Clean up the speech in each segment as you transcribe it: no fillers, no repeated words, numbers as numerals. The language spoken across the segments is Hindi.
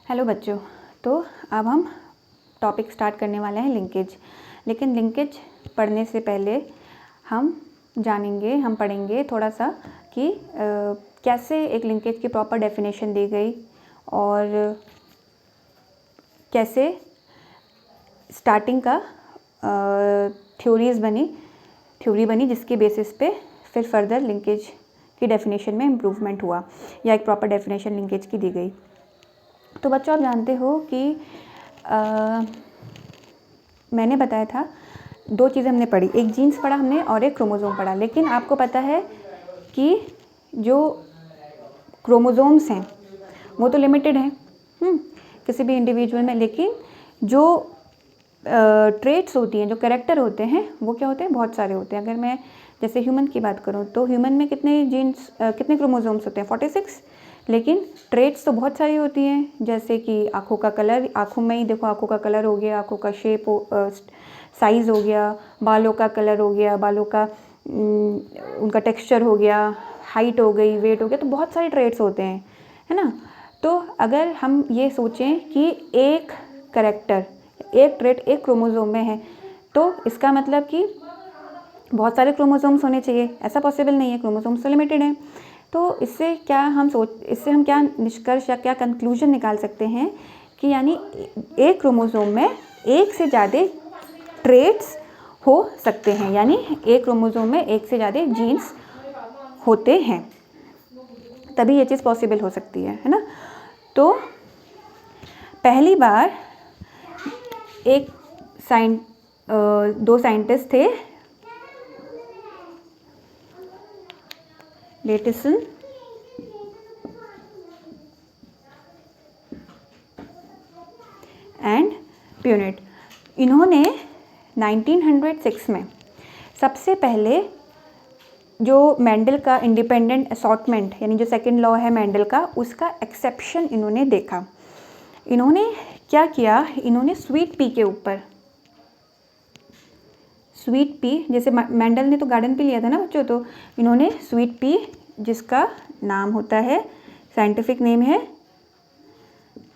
हेलो बच्चों, तो अब हम टॉपिक स्टार्ट करने वाले हैं लिंकेज। लेकिन लिंकेज पढ़ने से पहले हम पढ़ेंगे थोड़ा सा कि कैसे एक लिंकेज की प्रॉपर डेफिनेशन दी गई और कैसे स्टार्टिंग का थ्योरी बनी जिसके बेसिस पे फिर फर्दर लिंकेज की डेफिनेशन में इम्प्रूवमेंट हुआ या एक प्रॉपर डेफिनेशन लिंकेज की दी गई। तो बच्चों, आप जानते हो कि मैंने बताया था दो चीज़ें हमने पढ़ी, एक जीन्स पढ़ा हमने और एक क्रोमोज़ोम पढ़ा। लेकिन आपको पता है कि जो क्रोमोज़ोम्स हैं वो तो लिमिटेड हैं किसी भी इंडिविजुअल में, लेकिन जो ट्रेट्स होती हैं, जो कैरेक्टर होते हैं, वो क्या होते हैं, बहुत सारे होते हैं। अगर मैं जैसे ह्यूमन की बात करूँ तो ह्यूमन में कितने क्रोमोज़ोम्स होते हैं, 46। लेकिन ट्रेट्स तो बहुत सारी होती हैं, जैसे कि आँखों का कलर, आँखों में ही देखो, आँखों का कलर हो गया, आँखों का शेप साइज़ हो गया, बालों का कलर हो गया, बालों का उनका टेक्सचर हो गया, हाइट हो गई, वेट हो गया, तो बहुत सारे ट्रेट्स होते हैं, है ना। तो अगर हम ये सोचें कि एक कैरेक्टर, एक ट्रेट एक क्रोमोज़ोम में है, तो इसका मतलब कि बहुत सारे क्रोमोसोम्स होने चाहिए। ऐसा पॉसिबल नहीं है, क्रोमोसोम्स तो लिमिटेड हैं। तो इससे हम क्या निष्कर्ष या क्या कंक्लूजन निकाल सकते हैं कि यानी एक क्रोमोसोम में एक से ज़्यादा ट्रेट्स हो सकते हैं, यानी एक क्रोमोसोम में एक से ज़्यादा जीन्स होते हैं, तभी ये चीज़ पॉसिबल हो सकती है ना। तो पहली बार दो साइंटिस्ट थे, लेटिसन एंड प्यूनेट। इन्होंने 1906 में सबसे पहले जो मेंडल का इंडिपेंडेंट असॉर्टमेंट, यानी जो सेकंड लॉ है मेंडल का, उसका एक्सेप्शन इन्होंने देखा। इन्होंने क्या किया, इन्होंने स्वीट पी के ऊपर, स्वीट पी, जैसे मेंडल ने तो गार्डन पी लिया था ना बच्चों, तो इन्होंने स्वीट पी, जिसका नाम होता है, साइंटिफिक नेम है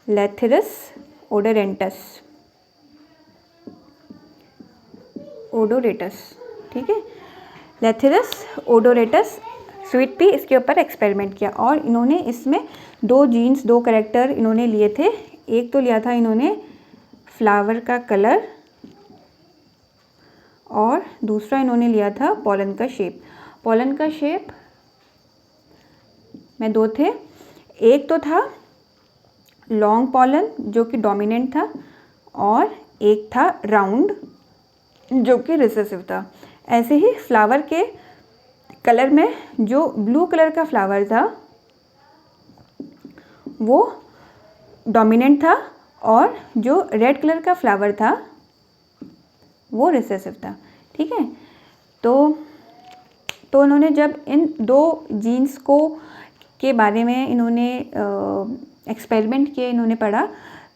लैथिरस ओडोरेटस, ठीक है, लैथिरस ओडोरेटस स्वीट पी, इसके ऊपर एक्सपेरिमेंट किया। और इन्होंने इसमें दो कैरेक्टर इन्होंने लिए थे। एक तो लिया था इन्होंने फ्लावर का कलर और दूसरा इन्होंने लिया था पॉलन का शेप। पॉलन का शेप में दो थे, एक तो था लॉन्ग पॉलन जो कि डोमिनेंट था, और एक था राउंड जो कि रिसेसिव था। ऐसे ही फ्लावर के कलर में जो ब्लू कलर का फ्लावर था वो डोमिनेंट था, और जो रेड कलर का फ्लावर था वो रिसेसिव था, ठीक है। तो उन्होंने जब इन दो जीन्स के बारे में इन्होंने एक्सपेरिमेंट किए, इन्होंने पढ़ा,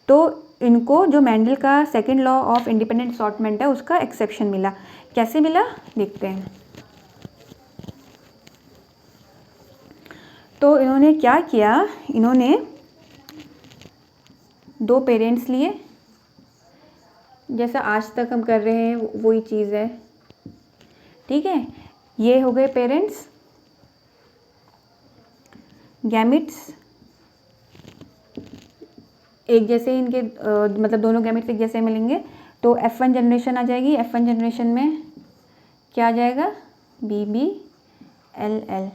तो इनको जो मेंडल का second law of independent assortment है उसका एक्सेप्शन मिला। कैसे मिला देखते हैं। तो इन्होंने क्या किया, इन्होंने दो पेरेंट्स लिए, जैसा आज तक हम कर रहे हैं वही चीज़ है, ठीक है। ये हो गए पेरेंट्स, गैमिट्स एक जैसे इनके मतलब दोनों गैमेट्स एक जैसे मिलेंगे तो F1 जनरेशन आ जाएगी। F1 जनरेशन में क्या आ जाएगा, BBLL,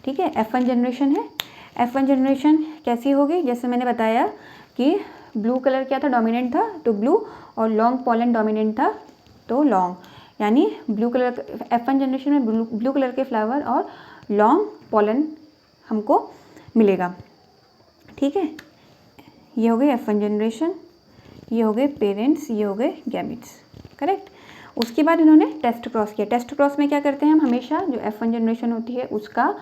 ठीक है, F1 जनरेशन है। F1 जनरेशन कैसी होगी, जैसे मैंने बताया कि ब्लू कलर क्या था, डोमिनेंट था, तो ब्लू, और लॉन्ग पॉलन डोमिनेंट था तो लॉन्ग, यानी ब्लू कलर F1 जनरेशन में ब्लू कलर के फ्लावर और लॉन्ग पॉलन हमको मिलेगा, ठीक है। ये हो गई F1 जनरेशन, ये हो गए पेरेंट्स, ये हो गए गैमेट्स, करेक्ट। उसके बाद इन्होंने टेस्ट क्रॉस किया। टेस्ट क्रॉस में क्या करते हैं हम, हमेशा जो F1 जनरेशन होती है उसका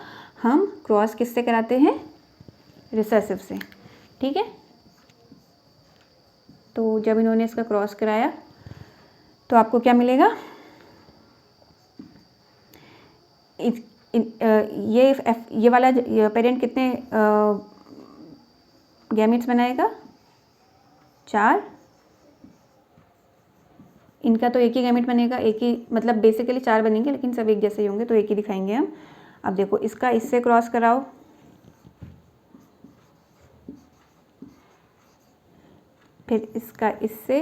हम क्रॉस किससे कराते हैं, रिसेसिव से, ठीक है। तो जब इन्होंने इसका क्रॉस कराया तो आपको क्या मिलेगा, ये वाला पेरेंट कितने गैमेट्स बनाएगा, 4, इनका तो एक ही गैमेट बनेगा, एक ही मतलब बेसिकली 4 बनेंगे लेकिन सब एक जैसे ही होंगे तो एक ही दिखाएंगे हम। अब देखो इसका इससे क्रॉस कराओ, फिर इसका इससे,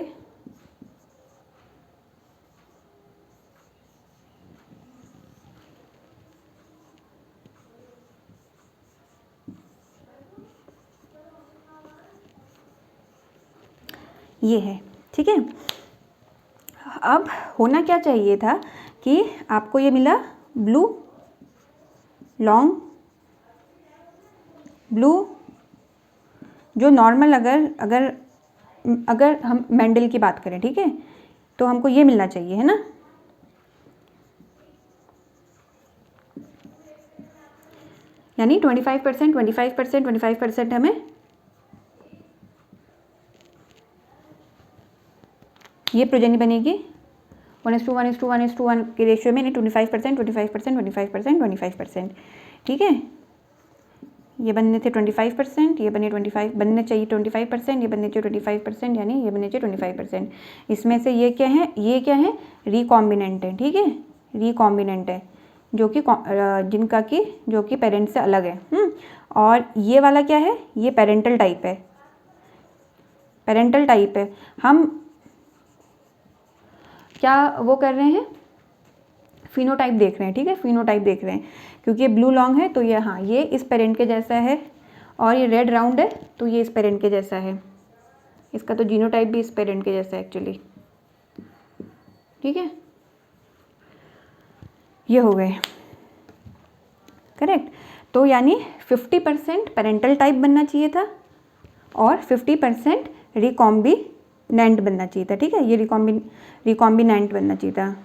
ये है, ठीक है। अब होना क्या चाहिए था कि आपको ये मिला ब्लू लॉन्ग, ब्लू जो नॉर्मल अगर हम मेंडल की बात करें, ठीक है, तो हमको ये मिलना चाहिए, है ना। यानी 25%, 25%, 25% हमें ये प्रोजेनी बनेगी 1:1:1:1 के रेशियो में, 25%, 25%, 25%, 25%, ठीक है। ये बनने थे 25%, ये बने 25, बनने चाहिए 25%, ये बनने चाहिए 25%, यानी ये बनने चाहिए 25%। इसमें से ये क्या है, ये क्या है, रिकॉम्बिनेंट है, ठीक है, रिकॉम्बिनेंट है, जो कि जिनका कि जो कि पेरेंट से अलग है। और ये वाला क्या है, ये पेरेंटल टाइप है, पेरेंटल टाइप है। हम क्या वो कर रहे हैं, फिनोटाइप देख रहे हैं, ठीक है, फिनोटाइप देख रहे हैं, क्योंकि ये ब्लू लॉन्ग है तो ये, हाँ, ये इस पेरेंट के जैसा है, और ये रेड राउंड है तो ये इस पेरेंट के जैसा है। इसका तो जीनोटाइप भी इस पेरेंट के जैसा है एक्चुअली, ठीक है। ये हो गए करेक्ट। तो यानी 50% पेरेंटल टाइप बनना चाहिए था और 50% रिकॉम्बिनेंट बनना चाहिए था, ठीक है, ये रिकॉम्बिनेंट बनना चाहिए था,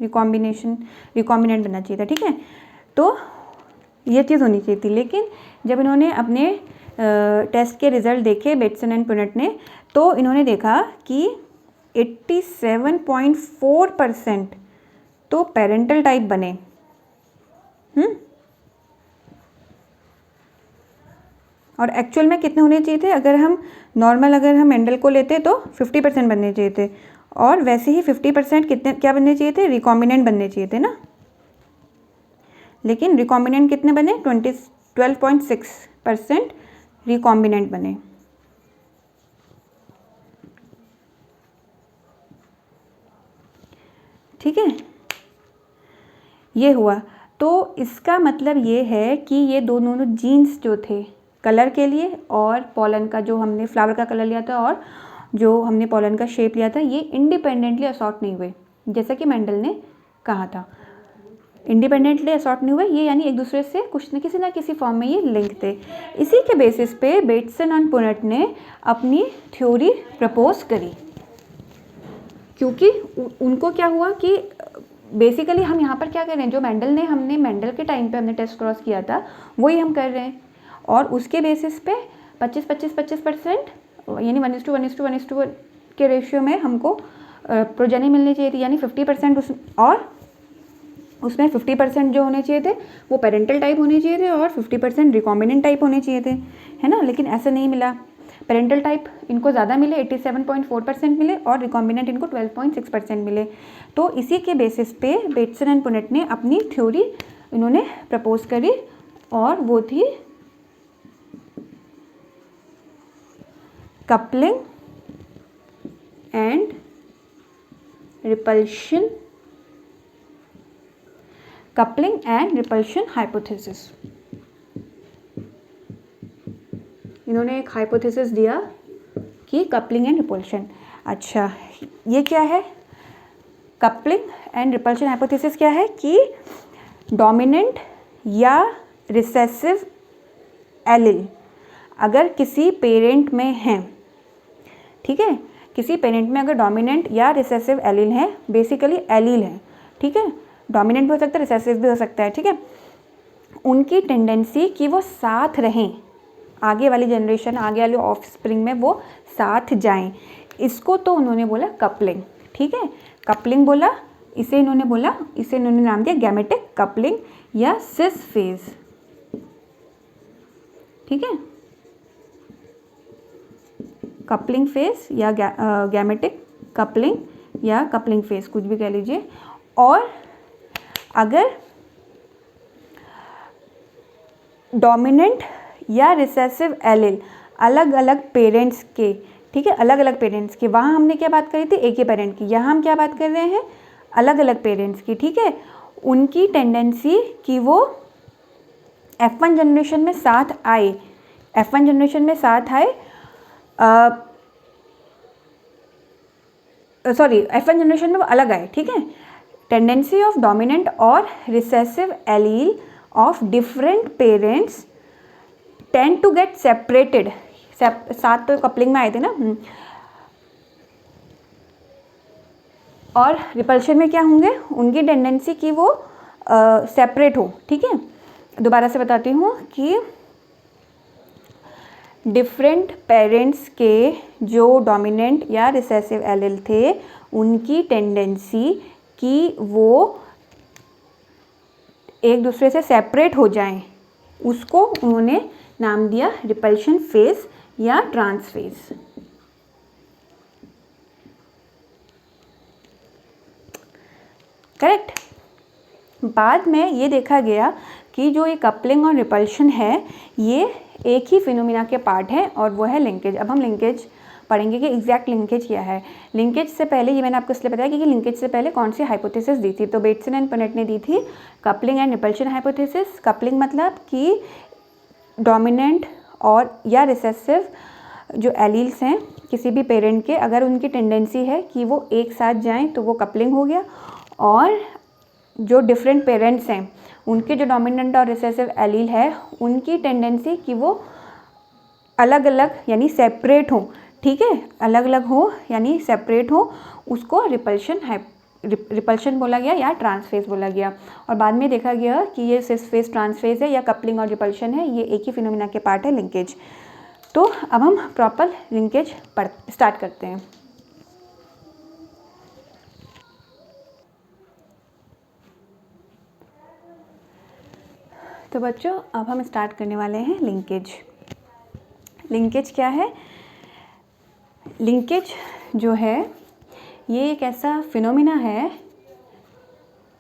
रिकॉम्बिनेंट बनना चाहिए था, ठीक है। तो ये चीज़ होनी चाहिए थी, लेकिन जब इन्होंने अपने टेस्ट के रिजल्ट देखे बेटसन एंड पुनेट ने, तो इन्होंने देखा कि 87.4% तो पेरेंटल टाइप बने। और एक्चुअल में कितने होने चाहिए थे, अगर हम मेंडल को लेते तो 50% बनने चाहिए थे, और वैसे ही 50% कितने क्या बनने चाहिए थे, रिकॉम्बिनेंट बनने चाहिए थे ना। लेकिन रिकॉम्बिनेंट कितने बने, 12.6% रिकॉम्बिनेंट बने, ठीक है। ये हुआ, तो इसका मतलब ये है कि ये दोनों जीन्स जो थे कलर के लिए, और पॉलन का जो हमने फ्लावर का कलर लिया था और जो हमने पॉलन का शेप लिया था, ये इंडिपेंडेंटली असॉर्ट नहीं हुए, जैसा कि मेंडल ने कहा था। इंडिपेंडेंटली असॉर्ट नहीं हुए ये, यानी एक दूसरे से कुछ न किसी फॉर्म में ये लिंक थे। इसी के बेसिस पे बेटसन एंड पुनेट ने अपनी थ्योरी प्रपोज करी, क्योंकि उनको क्या हुआ कि बेसिकली हम यहाँ पर क्या कर रहे हैं, जो हमने मेंडल के टाइम पे हमने टेस्ट क्रॉस किया था वही हम कर रहे हैं, और उसके बेसिस पे 25% यानी 1:1:1:1 के रेशियो में हमको प्रोजेनी मिलनी चाहिए थी, यानी 50% और उसमें 50% जो होने चाहिए थे वो पेरेंटल टाइप होने चाहिए थे और 50% रिकॉम्बिनेंट टाइप होने चाहिए थे, है ना। लेकिन ऐसा नहीं मिला, पेरेंटल टाइप इनको ज़्यादा मिले, 87.4% मिले, और रिकॉम्बिनेंट इनको 12.6% मिले। तो इसी के बेसिस पे बेटसन एंड पुनेट ने अपनी थ्योरी इन्होंने प्रपोज करी, और वो थी coupling and repulsion, coupling and repulsion hypothesis. इन्होंने एक हाइपोथेसिस दिया कि कपलिंग एंड रिपल्शन। अच्छा, ये क्या है, कपलिंग एंड रिपल्शन हाइपोथेसिस क्या है कि डोमिनेंट या रिसेसिव एलील अगर किसी पेरेंट में है, ठीक है, किसी पेरेंट में अगर डोमिनेंट या रिसेसिव एलील है, बेसिकली एलील है, ठीक है, डोमिनेंट भी हो सकता है, रिसेसिव भी हो सकता है, ठीक है, उनकी टेंडेंसी कि वो साथ रहें, आगे वाली जनरेशन, आगे वाले ऑफस्प्रिंग में वो साथ जाएं, इसको तो उन्होंने बोला कपलिंग, ठीक है, कपलिंग बोला, इसे इन्होंने नाम दिया गैमेटिक कपलिंग या सिस फेज, ठीक है। कपलिंग फेस या गैमेटिक कपलिंग या कपलिंग फेस, कुछ भी कह लीजिए। और अगर डोमिनेंट या रिसेसिव एलील अलग अलग पेरेंट्स के, ठीक है, अलग अलग पेरेंट्स के, वहाँ हमने क्या बात करी थी, एक ही पेरेंट की, यहाँ हम क्या बात कर रहे हैं, अलग अलग पेरेंट्स की, ठीक है, उनकी टेंडेंसी कि वो F1 जनरेशन में साथ आए, F1 जनरेशन में साथ आए, सॉरी F1 जनरेशन में वो अलग आए, ठीक है। टेंडेंसी ऑफ डोमिनेंट और recessive allele of different parents tend to get separated, साथ तो कपलिंग में आए थे ना, और रिपल्शन में क्या होंगे, उनकी टेंडेंसी कि वो सेपरेट हो, ठीक है। दोबारा से बताती हूँ कि डिफरेंट पेरेंट्स के जो डोमिनेंट या रिसेसिव एलील थे, उनकी टेंडेंसी कि वो एक दूसरे से सेपरेट हो जाएं, उसको उन्होंने नाम दिया रिपल्शन फेज या ट्रांस फेज। करेक्ट। बाद में ये देखा गया कि जो ये कपलिंग और रिपल्शन है, ये एक ही फिनोमिना के पार्ट है, और वो है लिंकेज। अब हम लिंकेज पढ़ेंगे कि एग्जैक्ट लिंकेज क्या है। लिंकेज से पहले, ये मैंने आपको इसलिए बताया कि लिंकेज से पहले कौन सी हाइपोथेसिस दी थी, तो बेटसन एंड पनेट ने दी थी coupling and repulsion hypothesis. Coupling मतलब कि डोमिनेंट और या रिसेसिव जो एलील्स हैं किसी भी पेरेंट के, अगर उनकी टेंडेंसी है कि वो एक साथ जाएं तो वो कपलिंग हो गया। और जो डिफरेंट पेरेंट्स हैं उनके जो डोमिनेंट और रिसेसिव एलील है, उनकी टेंडेंसी कि वो अलग अलग यानी सेपरेट हो, ठीक है, अलग अलग हो यानी सेपरेट हो, उसको रिपल्शन बोला गया या ट्रांसफेज बोला गया। और बाद में देखा गया कि ये सिस फेज ट्रांसफेज है या कपलिंग और रिपल्शन है, ये एक ही फिनोमिना के पार्ट है, लिंकेज। तो अब हम प्रॉपर लिंकेज स्टार्ट करते हैं। तो बच्चों अब हम स्टार्ट करने वाले हैं लिंकेज। लिंकेज क्या है? लिंकेज जो है ये एक ऐसा फिनोमिना है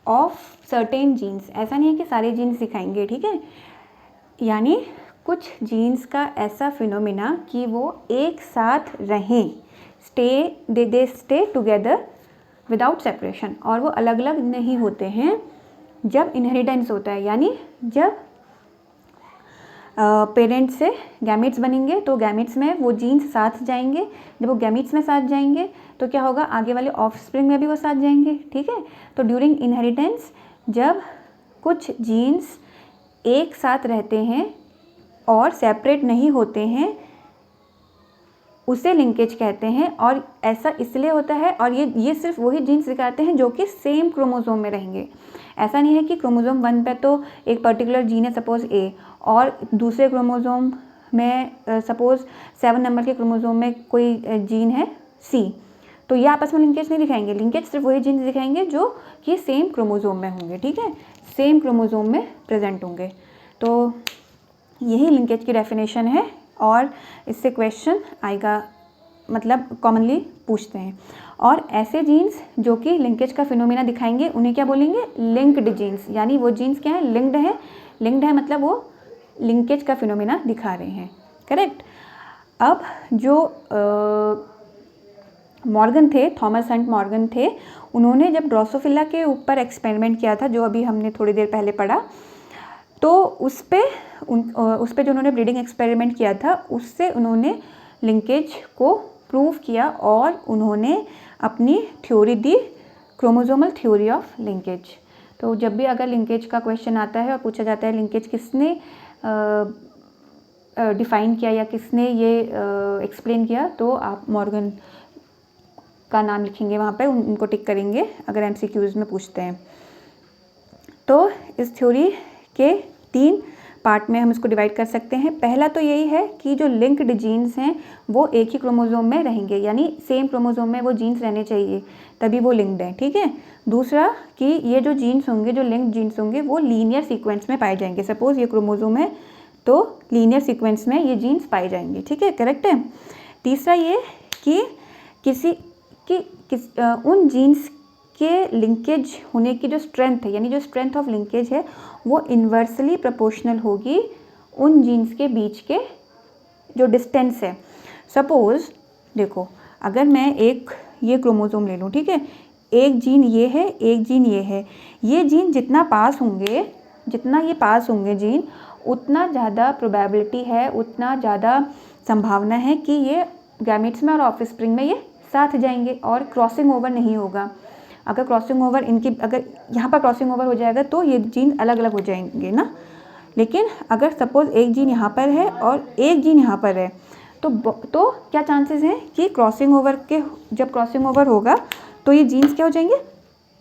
ऑफ सर्टेन जीन्स। ऐसा नहीं है कि सारे जीन्स दिखाएंगे, ठीक है, यानी कुछ जीन्स का ऐसा फिनोमिना कि वो एक साथ रहें, they stay together without separation, और वो अलग अलग नहीं होते हैं जब इनहेरिटेंस होता है, यानी जब पेरेंट्स से गैमेट्स बनेंगे तो गैमेट्स में वो जीन्स साथ जाएंगे। जब वो गैमेट्स में साथ जाएंगे तो क्या होगा, आगे वाले ऑफस्प्रिंग में भी वो साथ जाएंगे, ठीक है। तो ड्यूरिंग इनहेरिटेंस जब कुछ जीन्स एक साथ रहते हैं और सेपरेट नहीं होते हैं, उसे लिंकेज कहते हैं। और ऐसा इसलिए होता है, और ये सिर्फ वही जीन्स दिखाते हैं जो कि सेम क्रोमोसोम में रहेंगे। ऐसा नहीं है कि क्रोमोसोम 1 पे तो एक पर्टिकुलर जीन है, सपोज ए, और दूसरे क्रोमोसोम में सपोज 7 नंबर के क्रोमोसोम में कोई जीन है सी, तो ये आपस में लिंकेज नहीं दिखाएंगे। लिंकेज सिर्फ वही जीन्स दिखाएंगे जो कि सेम क्रोमोसोम में होंगे, ठीक है, सेम क्रोमोसोम में प्रेजेंट होंगे। तो यही लिंकेज की डेफिनेशन है, और इससे क्वेश्चन आएगा, मतलब कॉमनली पूछते हैं। और ऐसे जीन्स जो कि लिंकेज का फिनोमिना दिखाएंगे उन्हें क्या बोलेंगे, लिंक्ड जीन्स, यानी वो जीन्स क्या है, लिंक्ड है। लिंक्ड है मतलब वो लिंकेज का फिनोमिना दिखा रहे हैं, करेक्ट। अब जो मॉर्गन थे, थॉमस हंट मॉर्गन थे, उन्होंने जब ड्रोसोफिला के ऊपर एक्सपेरिमेंट किया था, जो अभी हमने थोड़ी देर पहले पढ़ा, तो उस पे जो उन्होंने ब्रीडिंग एक्सपेरिमेंट किया था, उससे उन्होंने लिंकेज को प्रूव किया, और उन्होंने अपनी theory the, chromosomal theory of linkage. तो जब भी अगर लिंकेज का क्वेश्चन आता है और पूछा जाता है लिंकेज किसने डिफ़ाइन किया या किसने ये एक्सप्लेन किया, तो आप मॉर्गन का नाम लिखेंगे वहाँ पे, उनको टिक करेंगे अगर एमसीक्यूज़ में पूछते हैं। तो इस थ्योरी के 3 पार्ट में हम इसको डिवाइड कर सकते हैं। पहला तो यही है कि जो लिंक्ड जीन्स हैं वो एक ही क्रोमोसोम में रहेंगे, यानी सेम क्रोमोसोम में वो जीन्स रहने चाहिए, तभी वो लिंक्ड हैं, ठीक है। दूसरा कि ये जो जीन्स होंगे, जो लिंक्ड जीन्स होंगे, वो लीनियर सीक्वेंस में पाए जाएंगे। सपोज ये क्रोमोसोम है तो लीनियर सीक्वेंस में ये जीन्स पाए जाएंगे, ठीक है, करेक्ट है। तीसरा ये कि उन जीन्स के लिंकेज होने की जो स्ट्रेंथ है, यानी जो स्ट्रेंथ ऑफ लिंकेज है, वो इन्वर्सली प्रोपोर्शनल होगी उन जीन्स के बीच के जो डिस्टेंस है। सपोज़ देखो, अगर मैं एक ये क्रोमोसोम ले लूँ, ठीक है, एक जीन ये है, एक जीन ये है, ये जीन जितना पास होंगे, जितना ये पास होंगे जीन, उतना ज़्यादा प्रोबेबिलिटी है, उतना ज़्यादा संभावना है कि ये गैमेट्स में और ऑफस्प्रिंग में ये साथ जाएंगे और क्रॉसिंग ओवर नहीं होगा। अगर क्रॉसिंग ओवर इनकी, अगर यहाँ पर क्रॉसिंग ओवर हो जाएगा तो ये जीन अलग अलग हो जाएंगे ना। लेकिन अगर सपोज़ एक जीन यहाँ पर है और एक जीन यहाँ पर है, तो क्या चांसेस हैं कि क्रॉसिंग ओवर के, जब क्रॉसिंग ओवर होगा तो ये जीन्स क्या हो जाएंगे,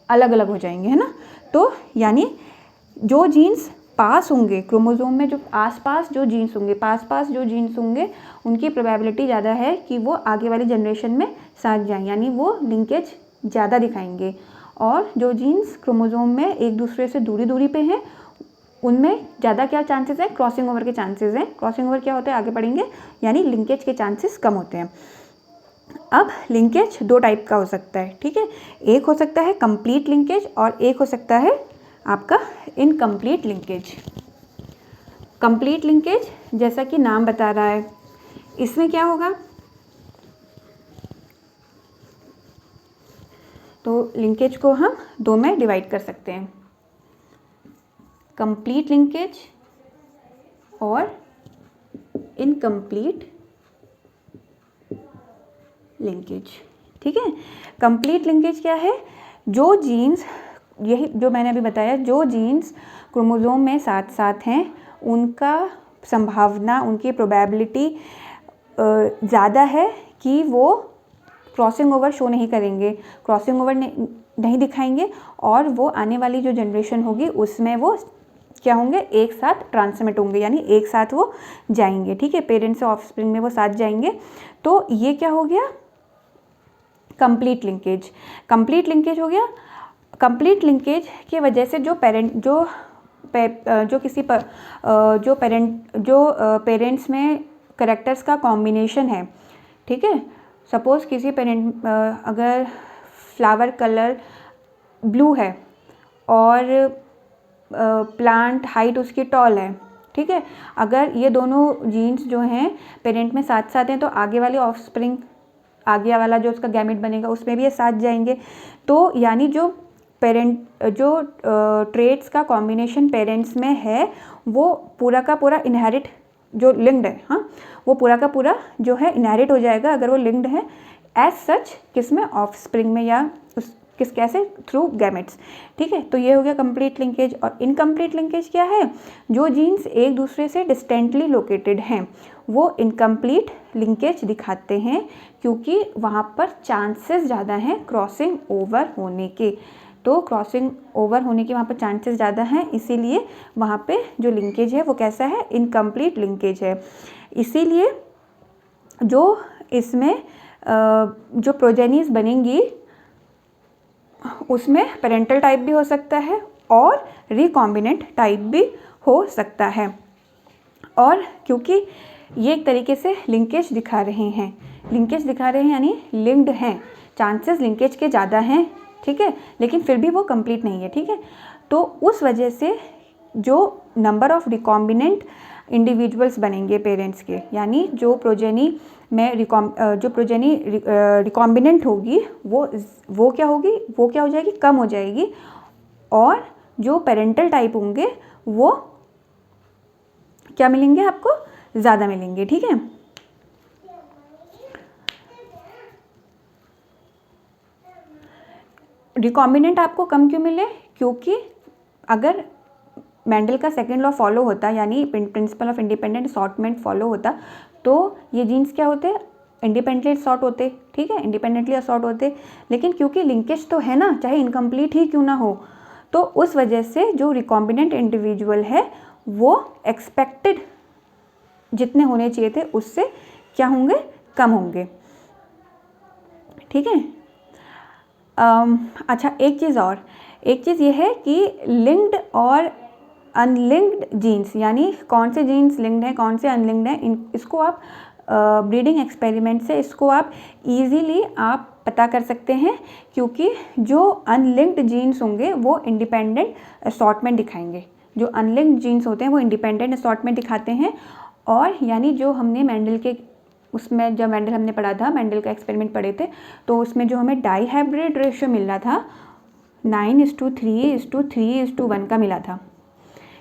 अलग अलग हो जाएंगे, है ना। तो यानी जो जीन्स पास होंगे क्रोमोसोम में, जो आसपास जो जीन्स होंगे, पास जो जीन्स होंगे, उनकी प्रोबेबिलिटी ज़्यादा है कि वो आगे वाली जनरेशन में साथ जाएं, यानी वो लिंकेज ज़्यादा दिखाएंगे। और जो जीन्स क्रोमोसोम में एक दूसरे से दूरी पे हैं, उनमें ज़्यादा क्या चांसेस हैं, क्रॉसिंग ओवर के चांसेस हैं। क्रॉसिंग ओवर क्या होता है आगे पढ़ेंगे, यानी लिंकेज के चांसेस कम होते हैं। अब लिंकेज दो टाइप का हो सकता है, ठीक है, एक हो सकता है कंप्लीट लिंकेज और एक हो सकता है आपका इनकम्प्लीट लिंकेज। कंप्लीट लिंकेज जैसा कि नाम बता रहा है, इसमें क्या होगा, तो लिंकेज को हम दो में डिवाइड कर सकते हैं, कंप्लीट लिंकेज और इनकम्प्लीट लिंकेज, ठीक है। कंप्लीट लिंकेज क्या है, जो जीन्स, यही जो मैंने अभी बताया, जो जीन्स क्रोमोसोम में साथ साथ हैं, उनका संभावना, उनकी प्रोबेबिलिटी ज़्यादा है कि वो क्रॉसिंग ओवर शो नहीं करेंगे, क्रॉसिंग ओवर नहीं दिखाएंगे, और वो आने वाली जो जनरेशन होगी उसमें वो क्या होंगे, एक साथ ट्रांसमिट होंगे, यानी एक साथ वो जाएंगे, ठीक है, पेरेंट्स से ऑफस्प्रिंग में वो साथ जाएंगे। तो ये क्या हो गया, कंप्लीट लिंकेज। कंप्लीट लिंकेज हो गया। कंप्लीट लिंकेज की वजह से जो पेरेंट्स में करेक्टर्स का कॉम्बिनेशन है, ठीक है, सपोज़ किसी पेरेंट, अगर फ्लावर कलर ब्लू है और प्लांट हाइट उसकी टॉल है, ठीक है, अगर ये दोनों जीन्स जो हैं पेरेंट में साथ साथ हैं, तो आगे वाले ऑफस्प्रिंग, आगे वाला जो उसका गैमेट बनेगा उसमें भी ये साथ जाएंगे। तो यानी जो ट्रेट्स का कॉम्बिनेशन पेरेंट्स में है, वो पूरा का पूरा इनहेरिट, जो लिंक्ड है, हाँ, वो पूरा का पूरा जो है इनहेरिट हो जाएगा अगर वो लिंक्ड है एज सच, किसमें, ऑफस्प्रिंग में, या किस कैसे, थ्रू गैमेट्स, ठीक है। तो ये हो गया कंप्लीट लिंकेज। और इनकम्प्लीट लिंकेज क्या है, जो जीन्स एक दूसरे से डिस्टेंटली लोकेटेड हैं वो इनकम्प्लीट लिंकेज दिखाते हैं, क्योंकि वहाँ पर चांसेस ज़्यादा हैं क्रॉसिंग ओवर होने के। तो क्रॉसिंग ओवर होने के वहाँ पर चांसेस ज़्यादा हैं, इसीलिए वहाँ पे जो लिंकेज है वो कैसा है, इनकम्प्लीट लिंकेज है। इसीलिए जो इसमें जो प्रोजेनीज बनेंगी उसमें पेरेंटल टाइप भी हो सकता है और रिकॉम्बिनेंट टाइप भी हो सकता है। और क्योंकि ये एक तरीके से लिंकेज दिखा रहे हैं, यानी लिंक्ड हैं, चांसेस लिंकेज के ज़्यादा हैं, ठीक है, लेकिन फिर भी वो कंप्लीट नहीं है, ठीक है। तो उस वजह से जो नंबर ऑफ रिकॉम्बिनेंट इंडिविजुअल्स बनेंगे पेरेंट्स के, यानी जो प्रोजेनी में रिकॉम्बिनेंट होगी वो क्या होगी, वो क्या हो जाएगी, कम हो जाएगी, और जो पेरेंटल टाइप होंगे वो क्या मिलेंगे, आपको ज़्यादा मिलेंगे, ठीक है। रिकॉम्बिनेंट आपको कम क्यों मिले, क्योंकि अगर मेंडल का सेकेंड लॉ फॉलो होता, यानी principle of independent assortment follow होता, तो ये जीन्स क्या होते, इंडिपेंडेंटली असॉर्ट होते, ठीक है, इंडिपेंडेंटली असॉर्ट होते। लेकिन क्योंकि लिंकेज तो है ना, चाहे इनकम्प्लीट ही क्यों ना हो, तो उस वजह से जो रिकॉम्बिनेंट इंडिविजुअल है वो एक्सपेक्टेड जितने होने चाहिए थे उससे क्या होंगे, कम होंगे, ठीक है। अच्छा, एक चीज़ ये है कि लिंक्ड और अनलिंक्ड जीन्स, यानी कौन से जीन्स लिंक्ड हैं, कौन से अनलिंक्ड हैं, इसको आप ब्रीडिंग एक्सपेरिमेंट से इसको आप इजीली आप पता कर सकते हैं, क्योंकि जो अनलिंक्ड जीन्स होंगे वो इंडिपेंडेंट असॉर्टमेंट दिखाएंगे। जो अनलिंक्ड जीन्स होते हैं वो इंडिपेंडेंट असॉर्टमेंट दिखाते हैं। और यानी जो हमने मेंडल के उसमें जब मेंडल हमने पढ़ा था, मेंडल का एक्सपेरिमेंट पढ़े थे, तो उसमें जो हमें डाई हाइब्रिड रेशियो मिल रहा था 9:3:1 का मिला था।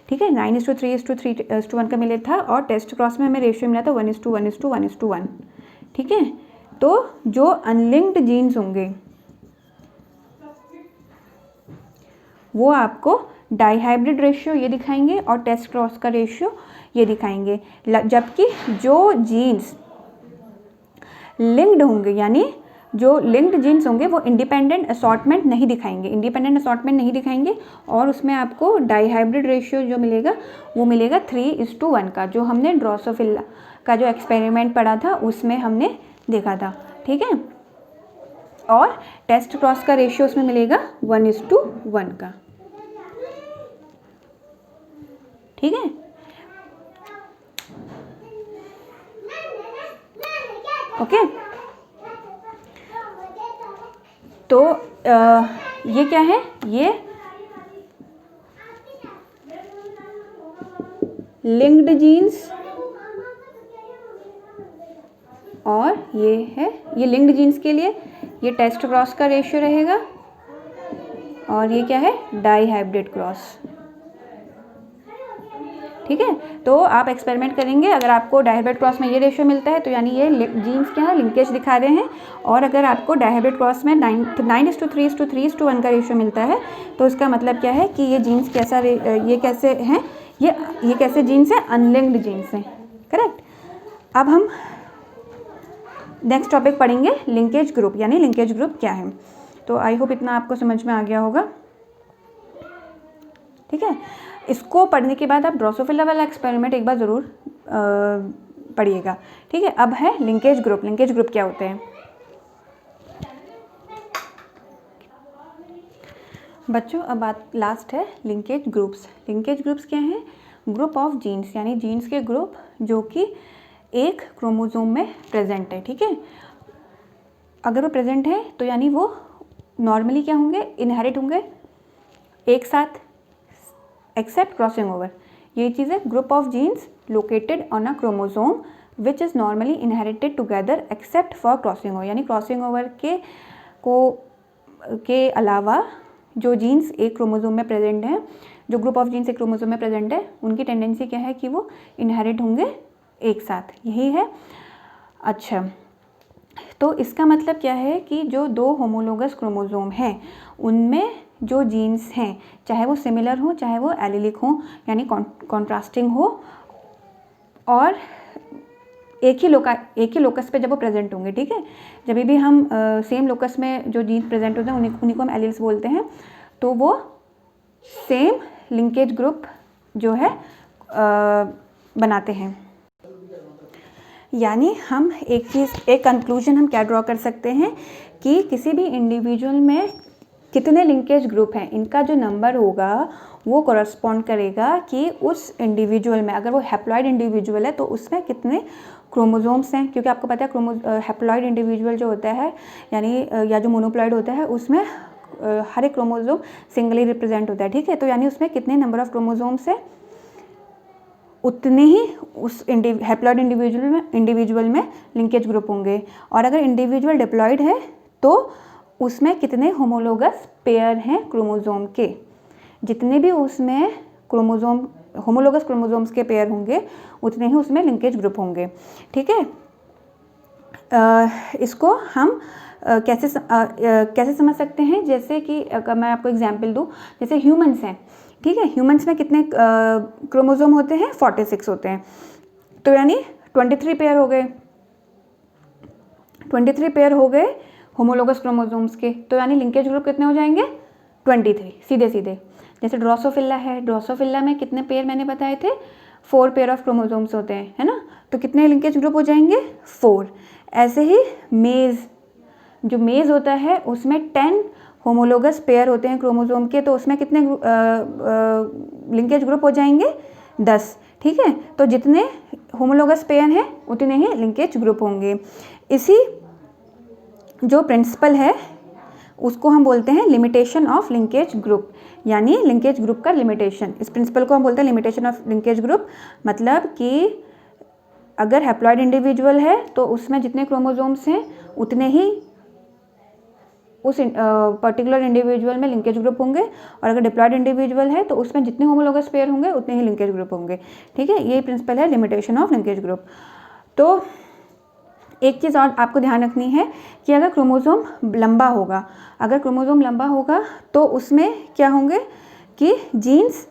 ठीक है, 9:3:1 का मिला था। और टेस्ट क्रॉस में हमें रेशियो मिला था 1:1:1:1। ठीक है, तो जो अनलिंक्ड जीन्स होंगे वो आपको डाई हाइब्रिड रेशियो ये दिखाएंगे और टेस्ट क्रॉस का रेशियो ये दिखाएंगे। जबकि जो जीन्स लिंक्ड होंगे, यानी जो लिंक्ड जीन्स होंगे वो इंडिपेंडेंट असॉर्टमेंट नहीं दिखाएंगे, और उसमें आपको डाई हाइब्रिड रेशियो जो मिलेगा वो मिलेगा 3:1 का, जो हमने ड्रोसोफिला का जो एक्सपेरिमेंट पढ़ा था उसमें हमने देखा था। ठीक है, और टेस्ट क्रॉस का रेशियो उसमें मिलेगा 1:1 का। ठीक है, ओके। तो ये क्या है, ये लिंक्ड जीन्स, और ये है, ये लिंक्ड जीन्स के लिए ये टेस्ट क्रॉस का रेशियो रहेगा, और ये क्या है, डाई हाइब्रिड क्रॉस। ठीक है, तो आप एक्सपेरिमेंट करेंगे, अगर आपको डाई हाइब्रिड क्रॉस में ये रेशियो मिलता है तो यानी ये जीन्स क्या है, लिंकेज दिखा रहे हैं। और अगर आपको डाई हाइब्रिड क्रॉस में 9:3:3:1 का रेशियो मिलता है तो इसका मतलब क्या है कि ये जीन्स कैसा ये कैसे हैं, ये कैसे जीन्स हैं, अनलिंक्ड जीन्स हैं। करेक्ट। अब हम नेक्स्ट टॉपिक पढ़ेंगे लिंकेज ग्रुप, यानी लिंकेज ग्रुप क्या है। तो आई होप इतना आपको समझ में आ गया होगा। ठीक है, इसको पढ़ने के बाद आप ड्रोसोफिला वाला एक्सपेरिमेंट एक बार ज़रूर पढ़िएगा। ठीक है, अब है लिंकेज ग्रुप। लिंकेज ग्रुप क्या होते हैं बच्चों? अब बात लास्ट है लिंकेज ग्रुप्स। लिंकेज ग्रुप्स क्या हैं? ग्रुप ऑफ जीन्स, यानी जीन्स के ग्रुप जो कि एक क्रोमोसोम में प्रेजेंट है। ठीक है, अगर वो प्रेजेंट है तो यानी वो नॉर्मली क्या होंगे, इनहेरिट होंगे एक साथ, एक्सेप्ट क्रॉसिंग ओवर। ये चीज़ है group of genes located on a chromosome which is normally inherited together except for crossing over, यानी क्रॉसिंग ओवर के अलावा जो जीन्स एक क्रोमोसोम में प्रेजेंट हैं, जो ग्रुप ऑफ जीन्स एक क्रोमोसोम में प्रेजेंट है, उनकी टेंडेंसी क्या है कि वो इनहेरिट होंगे एक साथ, यही है। अच्छा, तो इसका मतलब क्या है कि जो दो होमोलोगस क्रोमोसोम हैं उनमें जो जीन्स हैं, चाहे वो सिमिलर हो चाहे वो एलिलिक हो, यानी कॉन्ट्रास्टिंग हो, और एक ही लोकस पे जब वो प्रेजेंट होंगे। ठीक है, जब भी हम सेम लोकस में जो जीन्स प्रेजेंट होते हैं उन्हीं को हम एलिल्स बोलते हैं, तो वो सेम लिंकेज ग्रुप जो है बनाते हैं। यानी हम एक कंक्लूजन हम क्या ड्रॉ कर सकते हैं कि किसी भी इंडिविजुअल में कितने लिंकेज ग्रुप हैं, इनका जो नंबर होगा वो कॉरस्पॉन्ड करेगा कि उस इंडिविजुअल में, अगर वो हैप्लॉइड इंडिविजुअल है तो उसमें कितने क्रोमोसोम्स हैं, क्योंकि आपको पता है हैप्लॉइड इंडिविजुअल जो होता है, यानी या जो मोनोप्लॉइड होता है, उसमें हर एक क्रोमोसोम सिंगली रिप्रेजेंट होता है। ठीक है, तो यानी उसमें कितने नंबर ऑफ क्रोमोसोम्स है उतने ही उस हैप्लॉइड इंडिविजुअल में लिंकेज ग्रुप होंगे। और अगर इंडिविजुअल डिप्लॉइड है तो उसमें कितने होमोलोगस पेयर हैं क्रोमोसोम के, जितने भी उसमें होमोलोगस क्रोमोसोम्स के पेयर होंगे उतने ही उसमें लिंकेज ग्रुप होंगे। ठीक है, इसको हम कैसे समझ सकते हैं, जैसे कि मैं आपको एग्जांपल दूं, जैसे ह्यूमंस हैं। ठीक है, ह्यूमंस में कितने क्रोमोसोम होते हैं? 46 होते हैं, तो यानी 23 पेयर हो गए, 23 पेयर हो गए होमोलोगस क्रोमोसोम्स के, तो यानी लिंकेज ग्रुप कितने हो जाएंगे? 23, सीधे सीधे। जैसे ड्रोसोफिला है, ड्रोसोफिला में कितने पेयर मैंने बताए थे? 4 पेयर ऑफ क्रोमोसोम्स होते हैं, है ना, तो कितने लिंकेज ग्रुप हो जाएंगे? 4। ऐसे ही जो मेज होता है उसमें 10 होमोलोगस पेयर होते हैं क्रोमोसोम के, तो उसमें कितने लिंकेज ग्रुप हो जाएंगे? 10। ठीक है, तो जितने होमोलोगस पेयर हैं उतने ही लिंकेज ग्रुप होंगे। इसी जो प्रिंसिपल है उसको हम बोलते हैं लिमिटेशन ऑफ लिंकेज ग्रुप, यानी लिंकेज ग्रुप का लिमिटेशन। इस प्रिंसिपल को हम बोलते हैं लिमिटेशन ऑफ लिंकेज ग्रुप। मतलब कि अगर हैप्लॉइड इंडिविजुअल है तो उसमें जितने क्रोमोसोम्स हैं उतने ही उस पर्टिकुलर इंडिविजुअल में लिंकेज ग्रुप होंगे, और अगर डिप्लॉयड इंडिविजुअल है तो उसमें जितने होमोलोगस पेयर होंगे उतने ही लिंकेज ग्रुप होंगे। ठीक है, ये प्रिंसिपल है लिमिटेशन ऑफ लिंकेज ग्रुप। तो एक चीज़ और आपको ध्यान रखनी है कि अगर क्रोमोसोम लंबा होगा, अगर क्रोमोसोम लंबा होगा तो उसमें क्या होंगे कि जीन्स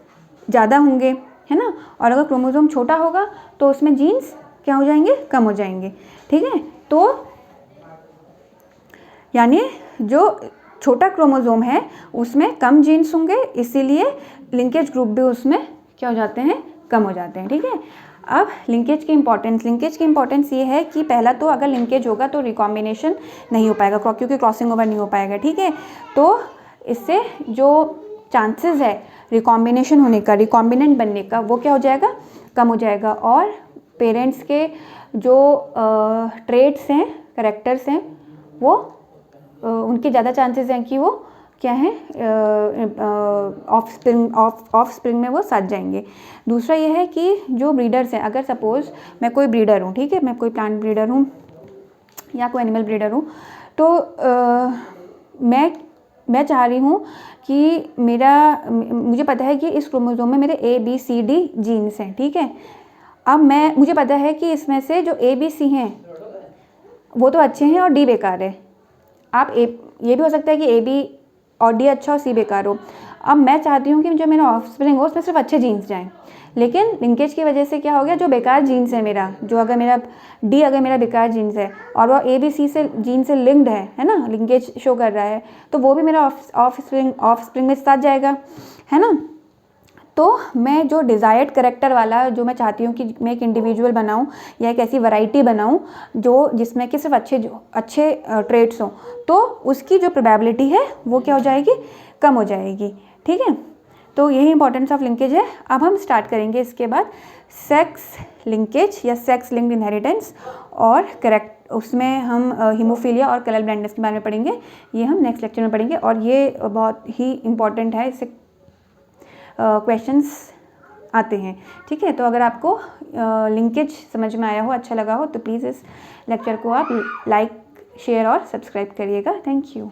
ज़्यादा होंगे, है ना, और अगर क्रोमोसोम छोटा होगा तो उसमें जीन्स क्या हो जाएंगे, कम हो जाएंगे। ठीक है, तो यानी जो छोटा क्रोमोसोम है उसमें कम जीन्स होंगे, इसीलिए लिंकेज ग्रुप भी उसमें क्या हो जाते हैं, कम हो जाते हैं। ठीक है, अब लिंकेज की इंपॉर्टेंस ये है कि पहला तो अगर लिंकेज होगा तो रिकॉम्बिनेशन नहीं हो पाएगा क्योंकि क्रॉसिंग ओवर नहीं हो पाएगा। ठीक है, तो इससे जो चांसेस है रिकॉम्बिनेशन होने का, रिकॉम्बिनेंट बनने का, वो क्या हो जाएगा, कम हो जाएगा। और पेरेंट्स के जो ट्रेट्स हैं, कैरेक्टर्स हैं, वो उनके ज़्यादा चांसेस हैं कि वो क्या है, ऑफ स्प्रिंग में वो साथ जाएंगे। दूसरा ये है कि जो ब्रीडर्स हैं, अगर सपोज़ मैं कोई ब्रीडर हूँ, ठीक है, मैं कोई प्लांट ब्रीडर हूँ या कोई एनिमल ब्रीडर हूँ, तो मैं चाह रही हूँ कि मुझे पता है कि इस क्रोमोसोम में मेरे ABCD जीन्स हैं। ठीक है, अब मुझे पता है कि इसमें से जो ABC हैं वो तो अच्छे हैं और D बेकार है। ये भी हो सकता है कि AB और D अच्छा और C बेकार हो। अब मैं चाहती हूँ कि जो मेरा ऑफस्प्रिंग हो उसमें सिर्फ अच्छे जीन्स जाएं, लेकिन लिंकेज की वजह से क्या हो गया, जो बेकार जीन्स है मेरा, जो अगर मेरा बेकार जीन्स है और वो ABC से जीन से लिंक्ड है ना, लिंकेज शो कर रहा है, तो वो भी मेरा ऑफस्प्रिंग में साथ जाएगा, है ना। तो मैं जो डिज़ायर्ड करेक्टर वाला, जो मैं चाहती हूँ कि मैं एक इंडिविजुअल बनाऊँ या एक ऐसी वैरायटी बनाऊँ जिसमें कि सिर्फ अच्छे ट्रेट्स हों, तो उसकी जो प्रोबेबिलिटी है वो क्या हो जाएगी, कम हो जाएगी। ठीक है, तो यही इंपॉर्टेंस ऑफ लिंकेज है। अब हम स्टार्ट करेंगे इसके बाद सेक्स लिंकेज या सेक्स लिंक्ड इनहेरिटेंस, और उसमें हम हीमोफीलिया और कलर ब्लाइंडनेस के बारे में पढ़ेंगे। ये हम नेक्स्ट लेक्चर में पढ़ेंगे और ये बहुत ही इम्पॉर्टेंट है, इससे क्वेश्चंस आते हैं। ठीक है, तो अगर आपको लिंकेज समझ में आया हो, अच्छा लगा हो, तो प्लीज़ इस लेक्चर को आप लाइक, शेयर और सब्सक्राइब करिएगा। Thank you.